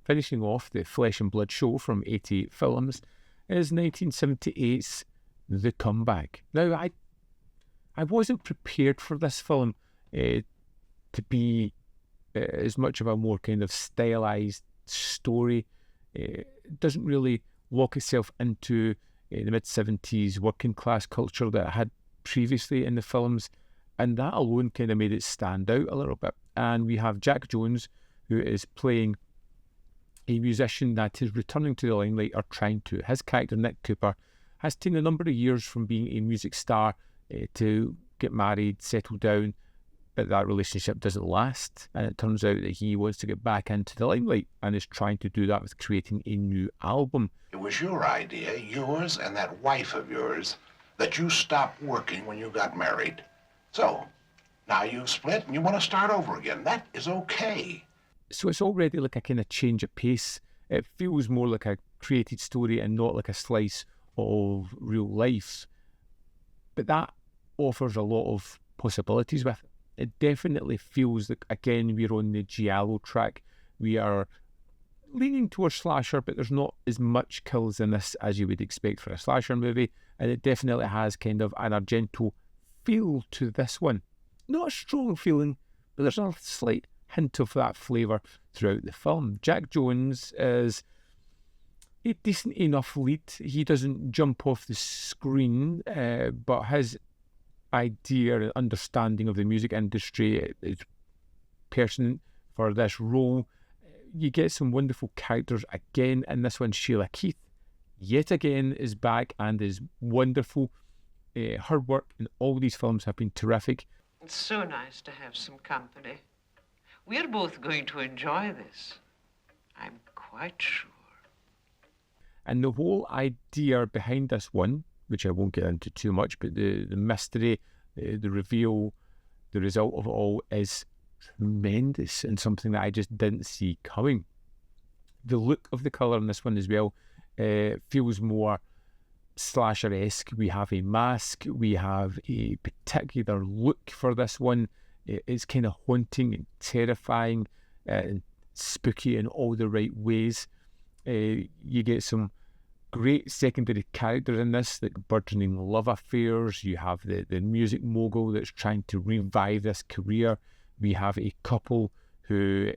finishing off the Flesh and Blood show from 88 Films is 1978's The Comeback. Now, I wasn't prepared for this film to be as much of a more kind of stylized story. It doesn't really lock itself into the mid-70s working class culture that it had previously in the films, and that alone kind of made it stand out a little bit. And we have Jack Jones, who is playing a musician that is returning to the limelight, or trying to. His character, Nick Cooper, has taken a number of years from being a music star to get married, settle down, but that relationship doesn't last, and it turns out that he wants to get back into the limelight and is trying to do that with creating a new album. It was your idea, yours and that wife of yours, that you stopped working when you got married. So, now you've split and you want to start over again. That is okay. So it's already like a kind of change of pace. It feels more like a created story and not like a slice of real life. But that offers a lot of possibilities with it. It definitely feels like, again, we're on the giallo track. We are leaning towards slasher, but there's not as much kills in this as you would expect for a slasher movie. And it definitely has kind of an Argento feel to this one. Not a strong feeling, but there's a slight hint of that flavour throughout the film. Jack Jones is a decent enough lead. He doesn't jump off the screen, but his idea and understanding of the music industry is pertinent for this role. You get some wonderful characters again in this one. Sheila Keith, yet again, is back and is wonderful. Her work in all these films have been terrific. It's so nice to have some company. We're both going to enjoy this, I'm quite sure. And the whole idea behind this one, which I won't get into too much, but the mystery, the reveal, the result of it all is tremendous and something that I just didn't see coming. The look of the colour in this one as well feels more slasher-esque. We have a mask, we have a particular look for this one. It's kind of haunting and terrifying and spooky in all the right ways. You get some great secondary characters in this, like burgeoning love affairs. You have the music mogul that's trying to revive this career. We have a couple who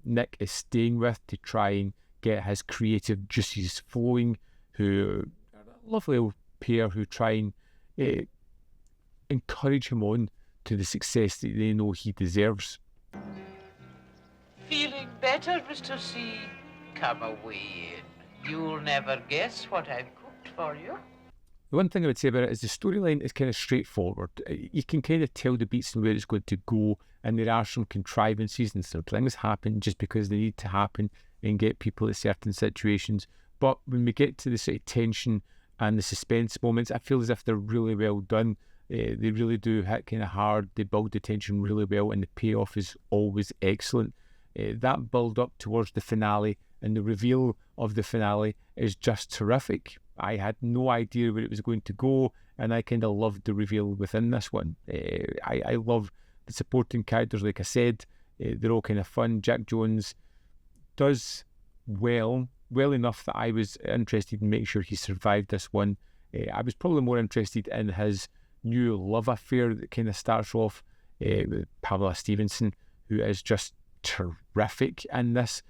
Nick is staying with to try and get his creative juices flowing, who are a lovely old pair who try and encourage him on to the success that they know he deserves. Feeling better, Mr. C? Come away in. You'll never guess what I've cooked for you. The one thing I would say about it is the storyline is kind of straightforward. You can kind of tell the beats and where it's going to go, and there are some contrivances and some things happen just because they need to happen and get people at certain situations. But when we get to the sort of tension and the suspense moments, I feel as if they're really well done. They really do hit kind of hard. They build the tension really well, and the payoff is always excellent. That build up towards the finale and the reveal of the finale is just terrific. I had no idea where it was going to go, and I kind of loved the reveal within this one. I love the supporting characters, like I said. They're all kind of fun. Jack Jones does well enough that I was interested in making sure he survived this one. I was probably more interested in his new love affair that kind of starts off with Pamela Stevenson, who is just terrific in this.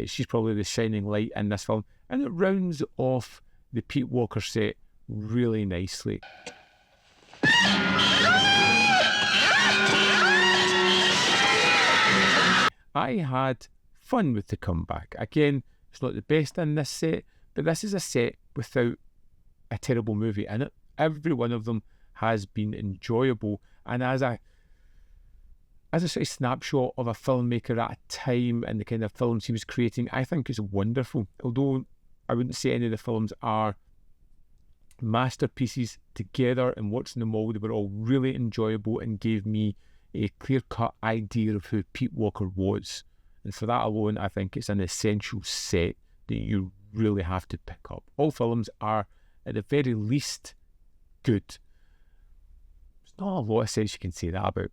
She's probably the shining light in this film, and it rounds off the Pete Walker set really nicely. I had fun with The Comeback. Again, it's not the best in this set, but this is a set without a terrible movie in it. Every one of them has been enjoyable, and as a sort of snapshot of a filmmaker at a time and the kind of films he was creating, I think it's wonderful. Although I wouldn't say any of the films are masterpieces together, and watching them all, they were all really enjoyable and gave me a clear-cut idea of who Pete Walker was. And for that alone, I think it's an essential set that you really have to pick up. All films are, at the very least, good. There's not a lot of sense you can say that about.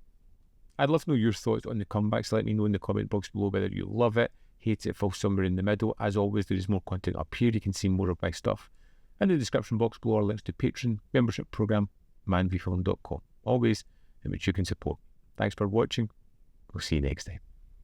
I'd love to know your thoughts on The Comeback, so let me know in the comment box below whether you love it, hate it, it falls somewhere in the middle. As always, there is more content up here. You can see more of my stuff. In the description box below are links to Patreon, membership program, manvfilm.com. Always in which you can support. Thanks for watching. We'll see you next time.